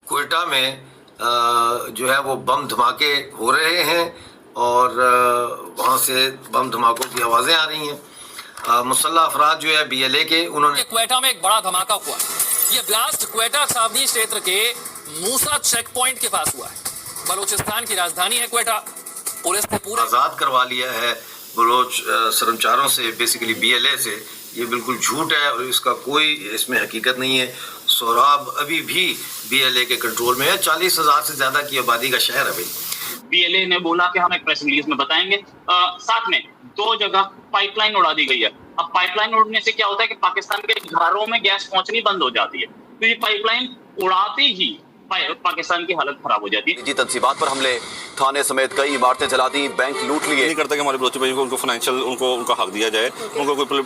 کوئٹہ میں جو ہے وہ بم دھماکے ہو رہے ہیں اور وہاں سے بم دھماکوں کی آوازیں آ رہی ہیں. مسلح افراد جو ہے بی ایل اے کے انہوں نے کوئٹہ میں ایک بڑا دھماکہ ہوا. یہ بلاسٹ کوئٹہ صابنی شیتر کے موسا چیک پوائنٹ کے پاس ہوا ہے. بلوچستان کی راجدھانی ہے کوئٹہ. پولیس نے پورا آزاد کروا لیا ہے بلوچ سرمچاروں سے، بیسیکلی بی ایل اے سے. یہ بالکل جھوٹ ہے اور اس کا کوئی اس میں حقیقت نہیں ہے. سوراب ابھی بھی بی ایل اے کے کنٹرول میں ہے. 40,000 سے زیادہ کی آبادی کا شہر ہے بھائی. بی ایل اے نے بولا کہ ہم ایک پریس ریلیز میں بتائیں گے. ساتھ میں 2 جگہ پائپ لائن اڑا دی گئی ہے. اب پائپ لائن اڑنے سے کیا ہوتا ہے کہ پاکستان کے گھروں میں گیس پہنچنی بند ہو جاتی ہے. تو یہ پائپ لائن اڑاتے ہی پاکستان کی حالت خراب ہو جاتی ہے. نجی تنصیبات پر حملے، تھانے سمیت کئی عمارتیں جلا دی، بینک لوٹ لیے. نہیں کرتا کہ ہمارے بلوچی بھائیوں کو ان کو فائنینشیل ان کا حق دیا جائے، ان کو کوئی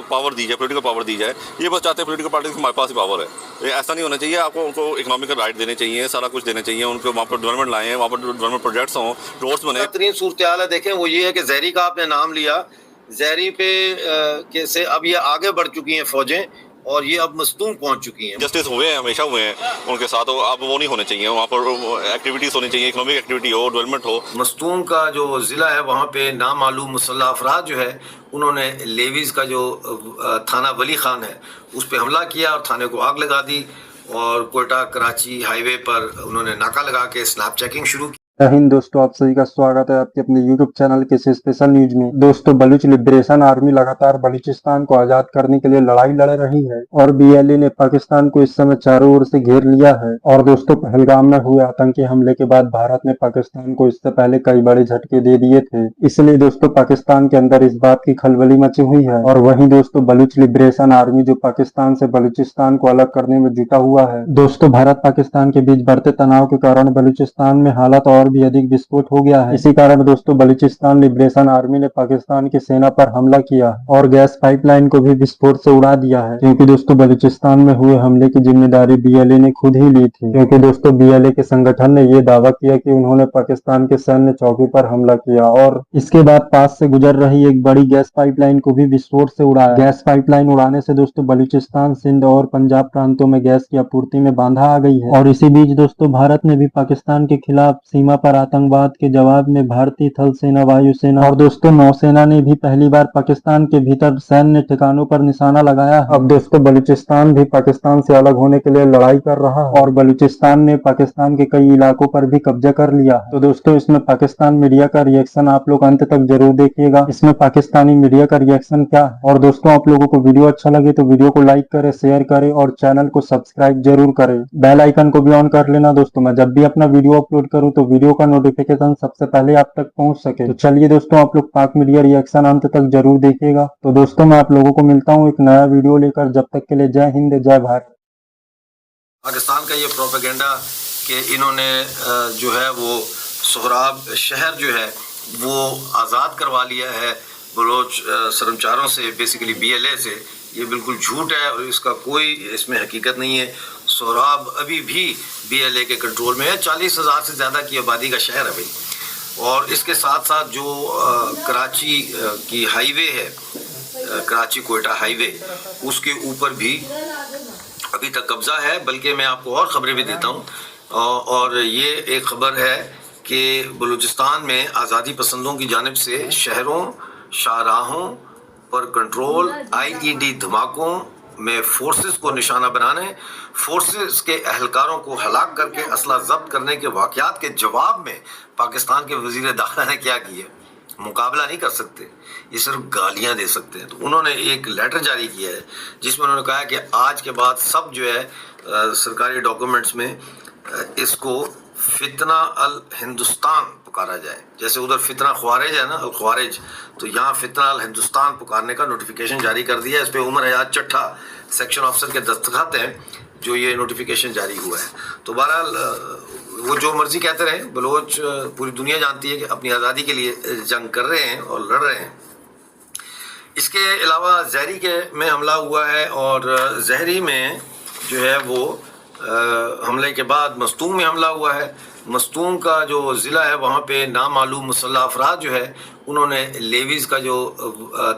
پاور دی جائے، پولیٹیکل پاور دی جائے. یہ بس چاہتے ہیں پولیٹیکل پارٹی ہمارے پاس ہی پاور ہے. ایسا نہیں ہونا چاہیے. آپ کو ان کو اکنامیکل رائٹ دینے چاہیے، سارا کچھ دینے چاہیے. ان کو وہاں پر ڈیولپمنٹ لائیں، وہاں پر ڈیولپمنٹ پروجیکٹس ہوں، روڈس بنے. بہترین صورتحال ہے دیکھیں وہ یہ ہے کہ زہری کا آپ نے نام لیا. زہری پہ سے اب یہ آگے بڑھ چکی ہیں فوجیں اور یہ اب مستون پہنچ چکی ہیں. جسٹس ہوئے ہیں، ہمیشہ ہوئے ہیں ان کے ساتھ. اب وہ نہیں ہونے چاہیے. وہاں پر ایکٹیویٹیز ہونی چاہیے، اکنامک ایکٹیویٹی ہو، ڈیولپمنٹ ہو. مستون کا جو ضلع ہے وہاں پہ نامعلوم مسلح افراد جو ہے انہوں نے لیویز کا جو تھانہ ولی خان ہے اس پہ حملہ کیا اور تھانے کو آگ لگا دی. اور کوئٹہ کراچی ہائی وے پر انہوں نے ناکہ لگا کے اسنیپ چیکنگ شروع کی. ہند دوستو، آپ سبھی کا سواگت ہے آپ کے اپنے یوٹیوب چینل کے اسپیشل نیوز میں. دوستو، بلوچ لبریشن آرمی لگاتار بلوچستان کو آزاد کرنے کے لیے لڑائی لڑ رہی ہے اور بی ایل اے نے پاکستان کو اس سمے چاروں اور سے گھیر لیا ہے. اور دوستو، پہلگام میں ہوئے آتنکی حملے کے بعد بھارت نے پاکستان کو اس سے پہلے کئی بڑے جھٹکے دے دیے تھے. اس لیے دوستو پاکستان کے اندر اس بات کی کھلبلی مچی ہوئی ہے. اور وہیں دوستو بلوچ لبریشن آرمی جو پاکستان سے بلوچستان کو الگ کرنے میں جٹا ہوا ہے. دوستو، بھارت پاکستان کے بیچ بڑھتے تناؤ کے کارن بلوچستان میں حالات اور بھی ادھک وسفوٹ ہو گیا ہے. اسی کارن دوستو بلوچستان لبریشن آرمی نے پاکستان کی سینا پر حملہ کیا اور گیس پائپ لائن کو بھی وسفوٹ سے اڑا دیا ہے. کیونکہ دوستو بلوچستان میں ہوئے حملے کی ذمہ داری بی ایل اے نے خود ہی لی تھی. کیونکہ دوستو بی ایل اے کے سنگٹھن نے یہ دعویٰ کیا کہ انہوں نے پاکستان کے سینیہ چوکی پر حملہ کیا اور اس کے بعد پاس سے گزر رہی ایک بڑی گیس پائپ لائن کو بھی وسفوٹ سے اڑایا. گیس پائپ لائن اڑانے سے دوستو بلوچستان، سندھ اور پنجاب پرانتوں میں گیس کی آپورتی میں باندھا آ گئی ہے. اور اسی بیچ دوستو بھارت نے بھی پاکستان کے خلاف سیما پر آتنکواد کے جواب میں بھارتی تھل سینا، وایو سینا اور دوستو نو سینا نے بھی پہلی بار پاکستان کے بھیتر سینیہ ٹھکانوں پر نشانہ لگایا. اب دوستو بلوچستان بھی پاکستان سے الگ ہونے کے لیے لڑائی کر رہا ہے اور بلوچستان نے پاکستان کے کئی علاقوں پر بھی قبضہ کر لیا. تو دوستو اس میں پاکستان میڈیا کا ری ایکشن آپ لوگ انت تک ضرور دیکھیے گا. اس میں پاکستانی میڈیا کا ری ایکشن کیا ہے. اور دوستو آپ لوگوں کو ویڈیو اچھا لگے تو ویڈیو کو لائک کرے، شیئر کرے اور چینل کو سبسکرائب ضرور کرے. بیل آئیکن کو بھی آن کر لینا دوستو. میں جب بھی اپنا ویڈیو اپلوڈ کروں تو ویڈیو کا نوٹیفیکیشن سب سے پہلے آپ تک پہنچ سکے. تو چلیے دوستو، آپ لوگ پاک میڈیا ری ایکشن انت تک ضرور دیکھیے گا. تو دوستو میں آپ لوگوں کو ملتا ہوں ایک نیا ویڈیو لے کر. جب تک کے لیے جے ہند، جے بھارت. پاکستان کا یہ پروپیگنڈا کہ انہوں نے جو ہے وہ سہراب شہر جو ہے وہ آزاد کروا لیا ہے بلوچ سرمچاروں سے، بیسیکلی بی ایل اے سے، یہ بالکل جھوٹ ہے اور اس کا کوئی اس میں حقیقت نہیں ہے. سہراب ابھی بھی بی ایل اے کے کنٹرول میں ہے. 40,000 سے زیادہ کی آبادی کا شہر ہے بھائی. اور اس کے ساتھ ساتھ جو کراچی کی ہائی وے ہے، کراچی کوئٹہ ہائی وے، اس کے اوپر بھی ابھی تک قبضہ ہے. بلکہ میں آپ کو اور خبریں بھی دیتا ہوں. اور یہ ایک خبر ہے کہ بلوچستان میں آزادی پسندوں کی جانب سے شہروں، شاہراہوں پر کنٹرول، آئی ای ڈی دھماکوں میں فورسز کو نشانہ بنانے، فورسز کے اہلکاروں کو ہلاک کر کے اسلحہ ضبط کرنے کے واقعات کے جواب میں پاکستان کے وزیر داخلہ نے کیا کیا؟ مقابلہ نہیں کر سکتے، یہ صرف گالیاں دے سکتے ہیں. تو انہوں نے ایک لیٹر جاری کیا ہے جس میں انہوں نے کہا کہ آج کے بعد سب جو ہے سرکاری ڈاکومنٹس میں اس کو فتنہ الہندوستان پکارا جائے. جیسے ادھر فتنہ خوارج ہے نا، الخوارج، تو یہاں فتنہ الہندوستان پکارنے کا نوٹیفیکیشن جاری کر دیا ہے. اس پہ عمر حیات چٹھا سیکشن آفیسر کے دستخط ہیں جو یہ نوٹیفیکیشن جاری ہوا ہے. تو بہرحال وہ جو مرضی کہتے رہیں، بلوچ پوری دنیا جانتی ہے کہ اپنی آزادی کے لیے جنگ کر رہے ہیں اور لڑ رہے ہیں. اس کے علاوہ زہری کے میں حملہ ہوا ہے اور زہری میں جو ہے وہ حملے کے بعد مستون میں حملہ ہوا ہے. مستون کا جو ضلع ہے وہاں پہ نامعلوم مسلح افراد جو ہے انہوں نے لیویز کا جو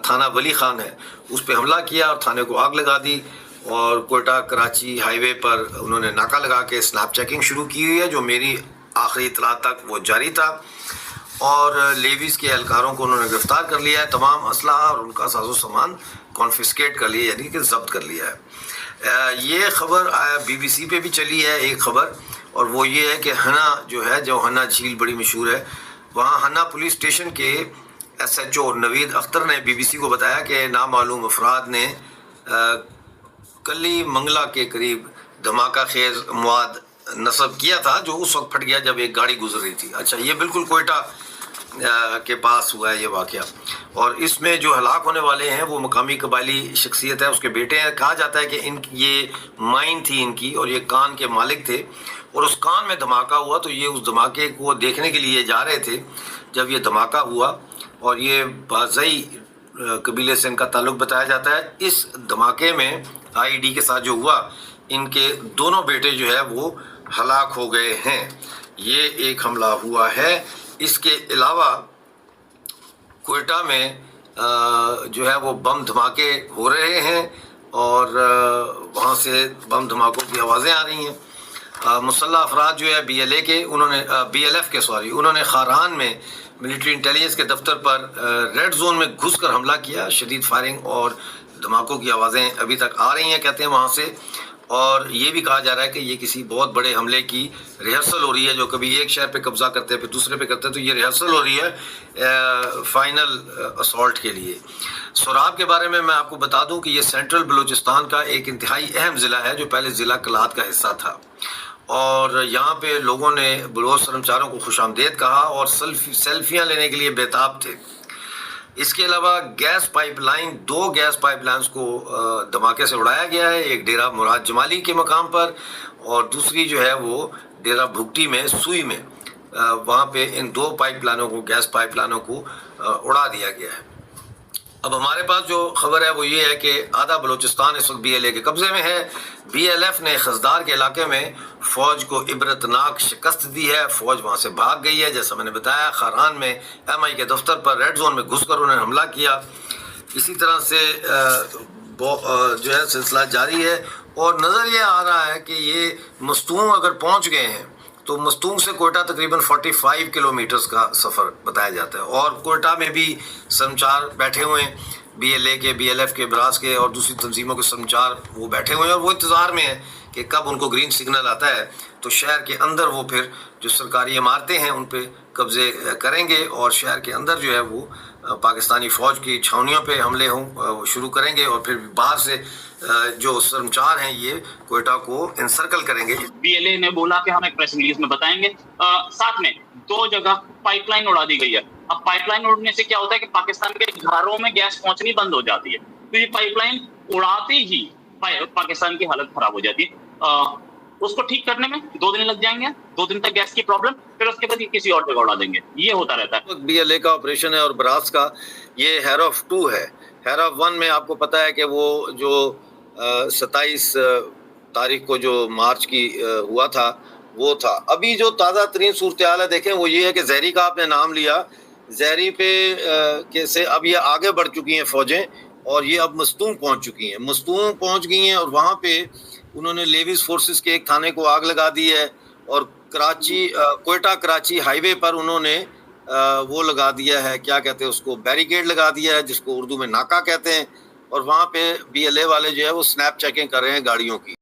تھانہ ولی خان ہے اس پہ حملہ کیا اور تھانے کو آگ لگا دی. اور کوئٹہ کراچی ہائی وے پر انہوں نے ناکہ لگا کے سنیپ چیکنگ شروع کی ہوئی ہے، جو میری آخری اطلاع تک وہ جاری تھا، اور لیویز کے اہلکاروں کو انہوں نے گرفتار کر لیا ہے، تمام اسلحہ اور ان کا ساز و سامان کانفسکیٹ کر لیا، یعنی کہ ضبط کر لیا ہے۔ یہ خبر بی بی سی پہ بھی چلی ہے ایک خبر، اور وہ یہ ہے کہ ہنا جو ہے، جو ہنا جھیل بڑی مشہور ہے، وہاں ہنا پولیس اسٹیشن کے ایس ایچ او نوید اختر نے بی بی سی کو بتایا کہ نامعلوم افراد نے کلی منگلا کے قریب دھماکہ خیز مواد نصب کیا تھا، جو اس وقت پھٹ گیا جب ایک گاڑی گزر رہی تھی۔ اچھا، یہ بالکل کوئٹہ کے پاس ہوا ہے یہ واقعہ، اور اس میں جو ہلاک ہونے والے ہیں وہ مقامی قبائلی شخصیت ہے، اس کے بیٹے ہیں۔ کہا جاتا ہے کہ یہ مائن تھی ان کی، اور یہ کان کے مالک تھے، اور اس کان میں دھماکہ ہوا تو یہ اس دھماکے کو دیکھنے کے لیے جا رہے تھے۔ جب یہ دھماکہ ہوا، اور یہ بازئی قبیلے سے ان کا تعلق بتایا جاتا ہے، اس دھماکے میں آئی ڈی کے ساتھ جو ہوا، ان کے دونوں بیٹے جو ہے وہ ہلاک ہو گئے ہیں۔ یہ ایک حملہ ہوا ہے۔ اس کے علاوہ کوئٹہ میں جو ہے وہ بم دھماکے ہو رہے ہیں، اور وہاں سے بم دھماکوں کی آوازیں آ رہی ہیں۔ مسلح افراد جو ہے بی ایل ایف کے انہوں نے خاران میں ملٹری انٹیلیجنس کے دفتر پر ریڈ زون میں گھس کر حملہ کیا۔ شدید فائرنگ اور دھماکوں کی آوازیں ابھی تک آ رہی ہیں، کہتے ہیں وہاں سے، اور یہ بھی کہا جا رہا ہے کہ یہ کسی بہت بڑے حملے کی ریہرسل ہو رہی ہے، جو کبھی ایک شہر پہ قبضہ کرتے ہیں پھر دوسرے پہ کرتے ہیں، تو یہ ریہرسل ہو رہی ہے فائنل اسالٹ کے لیے۔ سوراب کے بارے میں آپ کو بتا دوں کہ یہ سینٹرل بلوچستان کا ایک انتہائی اہم ضلع ہے، جو پہلے ضلع کلات کا حصہ تھا، اور یہاں پہ لوگوں نے بلوچ سرمچاروں کو خوش آمدید کہا اور سیلفیاں لینے کے لیے بےتاب تھے۔ اس کے علاوہ gas pipeline, 2 gas pipelines کو دھماکے سے اڑایا گیا ہے، ایک ڈیرہ مراد جمالی کے مقام پر، اور دوسری جو ہے وہ ڈیرہ بھگٹی میں سوئی میں، وہاں پہ ان 2 پائپ لائنوں کو، گیس پائپ لائنوں کو اڑا دیا گیا ہے۔ اب ہمارے پاس جو خبر ہے وہ یہ ہے کہ آدھا بلوچستان اس وقت بی ایل اے کے قبضے میں ہے۔ بی ایل ایف نے خزدار کے علاقے میں فوج کو عبرتناک شکست دی ہے، فوج وہاں سے بھاگ گئی ہے، جیسا میں نے بتایا۔ خاران میں ایم آئی کے دفتر پر ریڈ زون میں گھس کر انہوں نے حملہ کیا۔ اسی طرح سے جو ہے سلسلہ جاری ہے، اور نظر یہ آ رہا ہے کہ یہ مستونگ اگر پہنچ گئے ہیں تو مستونگ سے کوئٹہ تقریباً 45 کلومیٹرز کا سفر بتایا جاتا ہے، اور کوئٹہ میں بھی سرمچار بیٹھے ہوئے ہیں، بی ایل اے کے، بی ایل ایف کے، براس کے اور دوسری تنظیموں کے سرمچار وہ بیٹھے ہوئے ہیں، اور وہ انتظار میں ہیں کہ کب ان کو گرین سگنل آتا ہے تو شہر کے اندر وہ پھر جو سرکاری عمارتیں ہیں ان پہ قبضے کریں گے، اور شہر کے اندر جو ہے وہ پاکستانی فوج کی چھاؤنیوں پہ حملے شروع کریں گے، اور پھر باہر سے جو سرمچار ہیں یہ کوئٹہ کو انسرکل کریں گے۔ بی ایل اے نے بولا کہ ہم ایک پریس ریلیز میں بتائیں گے۔ ساتھ میں 2 جگہ پائپ لائن اڑا دی گئی ہے۔ اب پائپ لائن اڑنے سے کیا ہوتا ہے کہ پاکستان کے گھروں میں گیس پہنچنی بند ہو جاتی ہے، تو یہ پائپ لائن اڑاتے ہی پاکستان کی حالت خراب ہو جاتی ہے۔ اس کو ٹھیک کرنے میں 2 دن لگ جائیں گے، 2 دن تک گیس کی پرابلم، پھر اس کے بعد کسی اور جگہ اڑا دیں گے، یہ ہوتا رہتا ہے۔ بی ایل اے کا آپریشن ہے، اور براس کا یہ ہیراف 2 ہے۔ ہیراف 1 میں آپ کو پتہ ہے کہ وہ جو 27 تاریخ کو جو مارچ کی ہوا تھا وہ تھا۔ ابھی جو تازہ ترین صورتحال ہے دیکھیں وہ یہ ہے کہ زہری کا آپ نے نام لیا، زہری پہ سے اب یہ آگے بڑھ چکی ہیں فوجیں، اور یہ اب مستونگ پہنچ چکی ہیں، مستونگ پہنچ گئی ہیں، اور وہاں پہ انہوں نے لیویز فورسز کے ایک تھانے کو آگ لگا دی ہے، اور کوئٹہ کراچی ہائی وے پر انہوں نے وہ لگا دیا ہے، کیا کہتے ہیں اس کو، بیریکیڈ لگا دیا ہے، جس کو اردو میں ناکہ کہتے ہیں، اور وہاں پہ بی ایل اے والے جو ہے وہ سنیپ چیکنگ کر رہے ہیں گاڑیوں کی۔